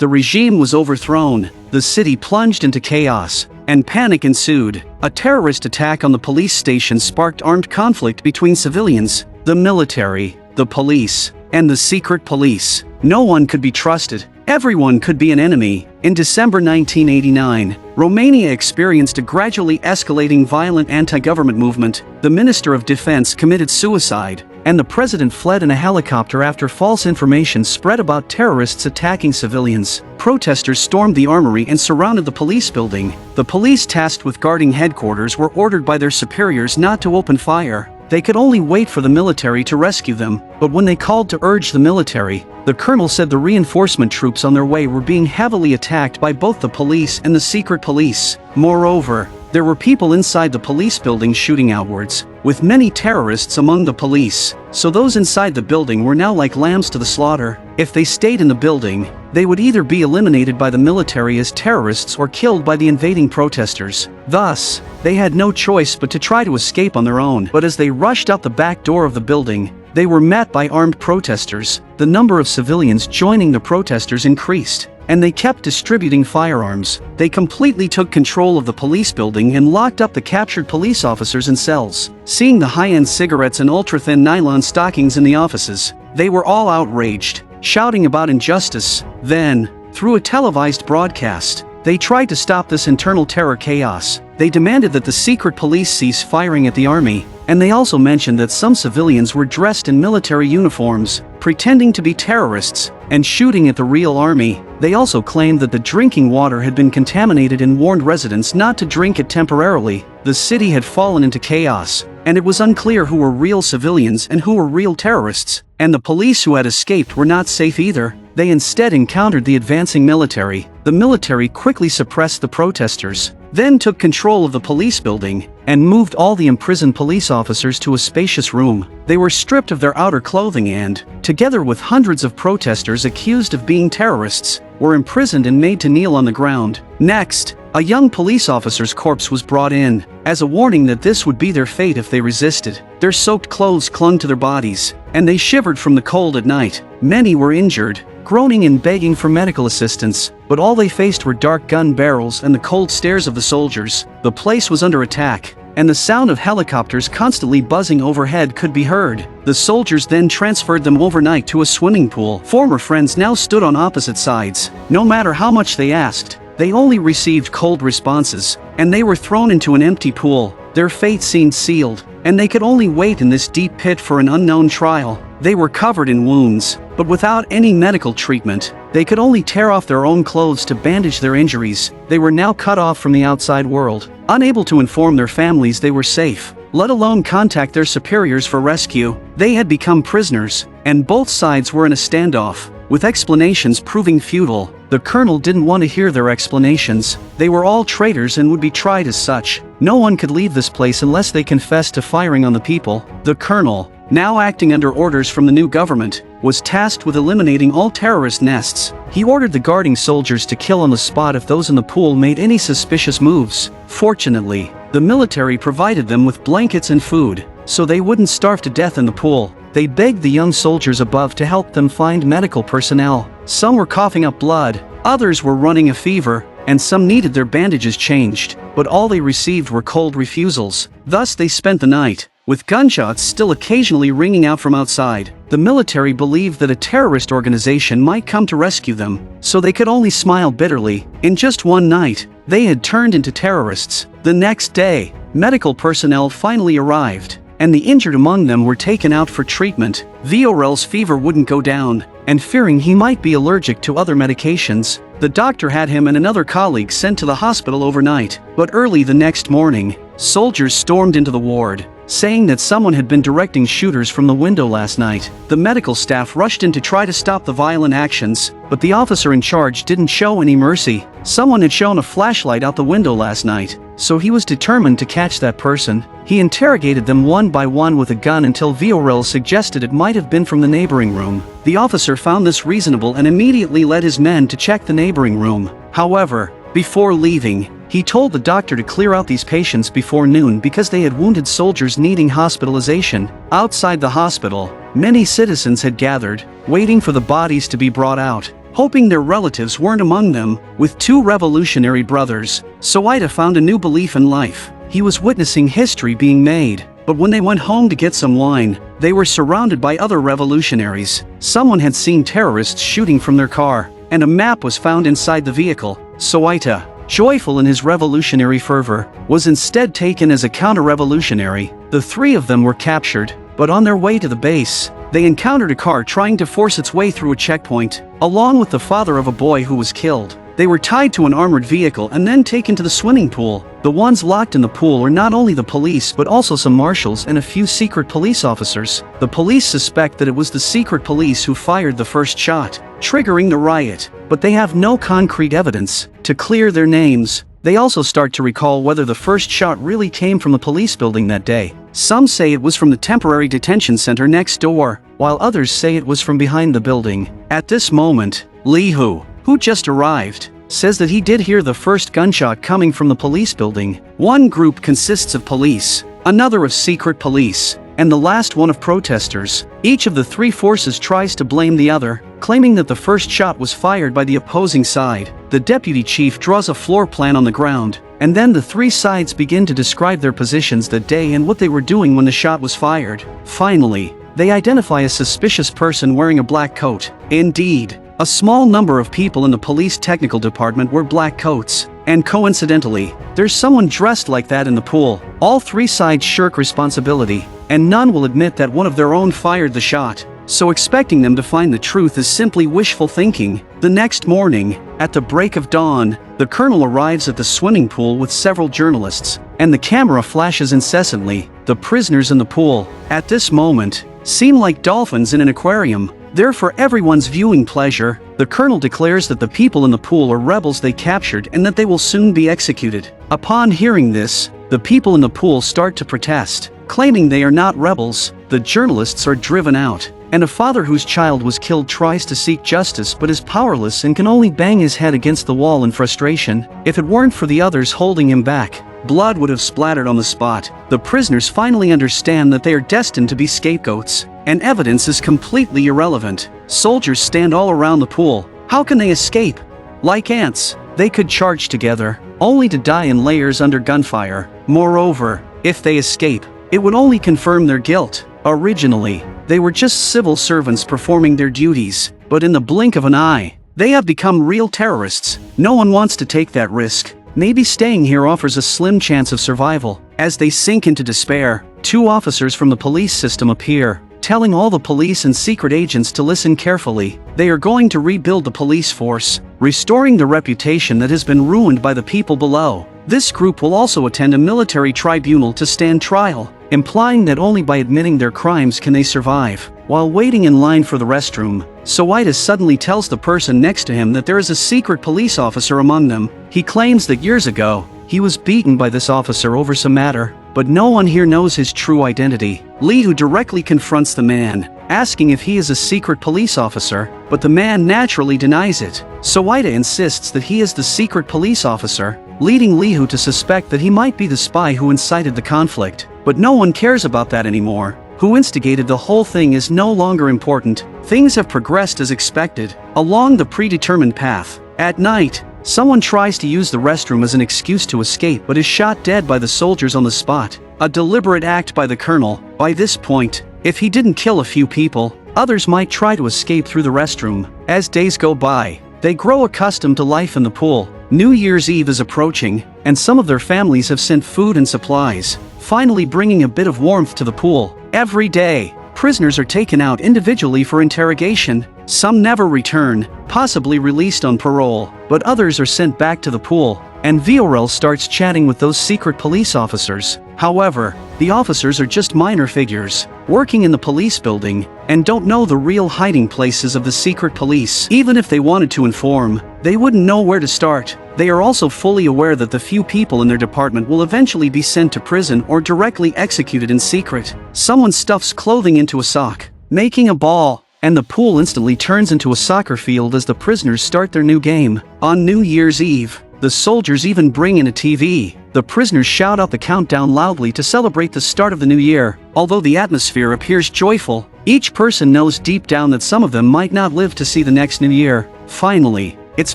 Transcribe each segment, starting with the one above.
The regime was overthrown, the city plunged into chaos, and panic ensued. A terrorist attack on the police station sparked armed conflict between civilians, the military, the police, and the secret police. No one could be trusted. Everyone could be an enemy. In December 1989, Romania experienced a gradually escalating violent anti-government movement. The Minister of Defense committed suicide, and the president fled in a helicopter after false information spread about terrorists attacking civilians. Protesters stormed the armory and surrounded the police building. The police tasked with guarding headquarters were ordered by their superiors not to open fire. They could only wait for the military to rescue them, but when they called to urge the military, the colonel said the reinforcement troops on their way were being heavily attacked by both the police and the secret police. Moreover, there were people inside the police building shooting outwards, with many terrorists among the police, so those inside the building were now like lambs to the slaughter. If they stayed in the building, they would either be eliminated by the military as terrorists or killed by the invading protesters. Thus, they had no choice but to try to escape on their own. But as they rushed out the back door of the building, they were met by armed protesters. The number of civilians joining the protesters increased, and they kept distributing firearms. They completely took control of the police building and locked up the captured police officers in cells. Seeing the high-end cigarettes and ultra-thin nylon stockings in the offices, they were all outraged, shouting about injustice. Then, through a televised broadcast, they tried to stop this internal terror chaos. They demanded that the secret police cease firing at the army, and they also mentioned that some civilians were dressed in military uniforms, pretending to be terrorists, and shooting at the real army. They also claimed that the drinking water had been contaminated and warned residents not to drink it temporarily. The city had fallen into chaos, and it was unclear who were real civilians and who were real terrorists, and the police who had escaped were not safe either. They instead encountered the advancing military. The military quickly suppressed the protesters, then took control of the police building, and moved all the imprisoned police officers to a spacious room. They were stripped of their outer clothing and, together with hundreds of protesters accused of being terrorists, were imprisoned and made to kneel on the ground. Next, a young police officer's corpse was brought in, as a warning that this would be their fate if they resisted. Their soaked clothes clung to their bodies, and they shivered from the cold at night. Many were injured, groaning and begging for medical assistance, but all they faced were dark gun barrels and the cold stares of the soldiers. The place was under attack, and the sound of helicopters constantly buzzing overhead could be heard. The soldiers then transferred them overnight to a swimming pool. Former friends now stood on opposite sides. No matter how much they asked, they only received cold responses, and they were thrown into an empty pool. Their fate seemed sealed, and they could only wait in this deep pit for an unknown trial. They were covered in wounds, but without any medical treatment. They could only tear off their own clothes to bandage their injuries. They were now cut off from the outside world. Unable to inform their families they were safe, let alone contact their superiors for rescue. They had become prisoners, and both sides were in a standoff, with explanations proving futile. The colonel didn't want to hear their explanations. They were all traitors and would be tried as such. No one could leave this place unless they confessed to firing on the people. The colonel, now acting under orders from the new government, was tasked with eliminating all terrorist nests. He ordered the guarding soldiers to kill on the spot if those in the pool made any suspicious moves. Fortunately, the military provided them with blankets and food, so they wouldn't starve to death in the pool. They begged the young soldiers above to help them find medical personnel. Some were coughing up blood, others were running a fever, and some needed their bandages changed, but all they received were cold refusals. Thus they spent the night, with gunshots still occasionally ringing out from outside. The military believed that a terrorist organization might come to rescue them, so they could only smile bitterly. In just one night, they had turned into terrorists. The next day, medical personnel finally arrived, and the injured among them were taken out for treatment. Viorel's fever wouldn't go down, and fearing he might be allergic to other medications, the doctor had him and another colleague sent to the hospital overnight. But early the next morning, soldiers stormed into the ward, saying that someone had been directing shooters from the window last night. The medical staff rushed in to try to stop the violent actions, but the officer in charge didn't show any mercy. Someone had shown a flashlight out the window last night, so he was determined to catch that person. He interrogated them one by one with a gun until Viorel suggested it might have been from the neighboring room. The officer found this reasonable and immediately led his men to check the neighboring room. However, before leaving, he told the doctor to clear out these patients before noon because they had wounded soldiers needing hospitalization. Outside the hospital, many citizens had gathered, waiting for the bodies to be brought out. hoping their relatives weren't among them. With two revolutionary brothers, Soaita found a new belief in life. He was witnessing history being made. But when they went home to get some wine, they were surrounded by other revolutionaries. Someone had seen terrorists shooting from their car, and a map was found inside the vehicle. Soaita, joyful in his revolutionary fervor, was instead taken as a counter-revolutionary. The three of them were captured, but on their way to the base, they encountered a car trying to force its way through a checkpoint, along with the father of a boy who was killed. They were tied to an armored vehicle and then taken to the swimming pool. The ones locked in the pool are not only the police but also some marshals and a few secret police officers. The police suspect that it was the secret police who fired the first shot, triggering the riot, but they have no concrete evidence to clear their names. They also start to recall whether the first shot really came from the police building that day. Some say it was from the temporary detention center next door, while others say it was from behind the building. At this moment, Lihu, who just arrived, says that he did hear the first gunshot coming from the police building. One group consists of police, another of secret police, and the last one of protesters. Each of the three forces tries to blame the other, claiming that the first shot was fired by the opposing side. The deputy chief draws a floor plan on the ground, and then the three sides begin to describe their positions that day and what they were doing when the shot was fired. Finally, they identify a suspicious person wearing a black coat. Indeed, a small number of people in the police technical department wear black coats, and coincidentally, there's someone dressed like that in the pool. All three sides shirk responsibility, and none will admit that one of their own fired the shot, so expecting them to find the truth is simply wishful thinking. The next morning, at the break of dawn, the colonel arrives at the swimming pool with several journalists, and the camera flashes incessantly. The prisoners in the pool, at this moment, seem like dolphins in an aquarium. There for everyone's viewing pleasure, the colonel declares that the people in the pool are rebels they captured and that they will soon be executed. Upon hearing this, the people in the pool start to protest, claiming they are not rebels. The journalists are driven out, and a father whose child was killed tries to seek justice but is powerless and can only bang his head against the wall in frustration. If it weren't for the others holding him back, blood would have splattered on the spot. The prisoners finally understand that they are destined to be scapegoats, and evidence is completely irrelevant. Soldiers stand all around the pool. How can they escape? Like ants, they could charge together, only to die in layers under gunfire. Moreover, if they escape, it would only confirm their guilt. Originally, they were just civil servants performing their duties, but in the blink of an eye, they have become real terrorists. No one wants to take that risk. Maybe staying here offers a slim chance of survival. As they sink into despair, two officers from the police system appear, telling all the police and secret agents to listen carefully. They are going to rebuild the police force, restoring the reputation that has been ruined by the people below. This group will also attend a military tribunal to stand trial, implying that only by admitting their crimes can they survive. While waiting in line for the restroom, Soaita suddenly tells the person next to him that there is a secret police officer among them. He claims that years ago, he was beaten by this officer over some matter, but no one here knows his true identity. Lihu directly confronts the man, asking if he is a secret police officer, but the man naturally denies it. Soaita insists that he is the secret police officer, leading Lihu to suspect that he might be the spy who incited the conflict. But no one cares about that anymore. Who instigated the whole thing is no longer important. Things have progressed as expected, along the predetermined path. At night, someone tries to use the restroom as an excuse to escape but is shot dead by the soldiers on the spot. A deliberate act by the colonel. By this point, if he didn't kill a few people, others might try to escape through the restroom. As days go by, they grow accustomed to life in the pool. New Year's Eve is approaching, and some of their families have sent food and supplies, finally bringing a bit of warmth to the pool. Every day, prisoners are taken out individually for interrogation. Some never return, possibly released on parole, but others are sent back to the pool, and Viorel starts chatting with those secret police officers. However, the officers are just minor figures, working in the police building, and don't know the real hiding places of the secret police. Even if they wanted to inform, they wouldn't know where to start. They are also fully aware that the few people in their department will eventually be sent to prison or directly executed in secret. Someone stuffs clothing into a sock, making a ball, and the pool instantly turns into a soccer field as the prisoners start their new game. On New Year's Eve, the soldiers even bring in a TV. The prisoners shout out the countdown loudly to celebrate the start of the new year. Although the atmosphere appears joyful, Each person knows deep down that some of them might not live to see the next new year. Finally, it's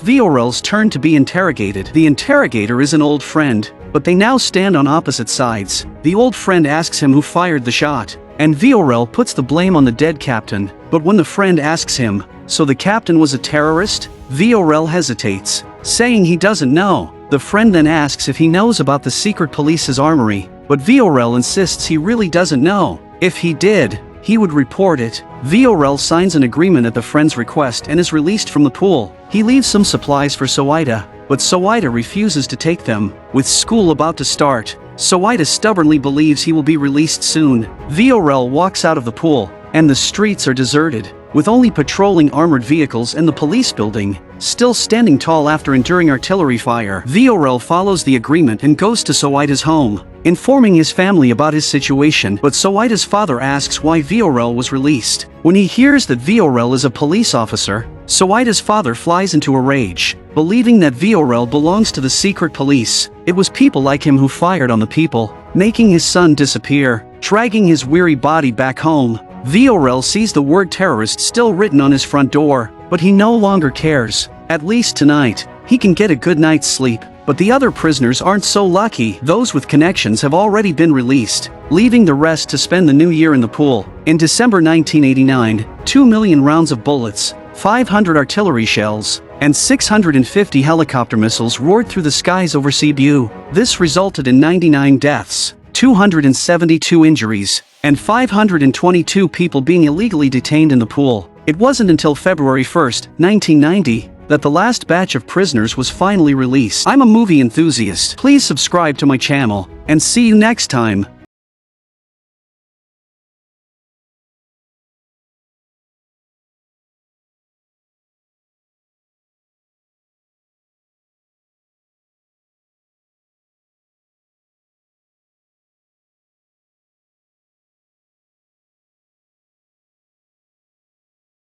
Viorel's turn to be interrogated. The interrogator is an old friend, but they now stand on opposite sides. The old friend asks him who fired the shot, and Viorel puts the blame on the dead captain. But when the friend asks him, so the captain was a terrorist? Viorel hesitates, saying he doesn't know. The friend then asks if he knows about the secret police's armory, but Viorel insists he really doesn't know. If he did, he would report it. Viorel signs an agreement at the friend's request and is released from the pool. He leaves some supplies for Soida, but Soida refuses to take them. With school about to start, Soida stubbornly believes he will be released soon. Viorel walks out of the pool, and the streets are deserted, with only patrolling armored vehicles and the police building still standing tall after enduring artillery fire. Viorel follows the agreement and goes to Soida's home, informing his family about his situation, but Soida's father asks why Viorel was released. When he hears that Viorel is a police officer, Soida's father flies into a rage, believing that Viorel belongs to the secret police. It was people like him who fired on the people, making his son disappear. Dragging his weary body back home, Viorel sees the word terrorist still written on his front door, but he no longer cares. At least tonight, he can get a good night's sleep. But the other prisoners aren't so lucky. Those with connections have already been released, leaving the rest to spend the new year in the pool. In December 1989, 2 million rounds of bullets, 500 artillery shells, and 650 helicopter missiles roared through the skies over Sibiu. This resulted in 99 deaths, 272 injuries, and 522 people being illegally detained in the pool. It wasn't until February 1, 1990, that the last batch of prisoners was finally released. I'm a movie enthusiast. Please subscribe to my channel, and see you next time.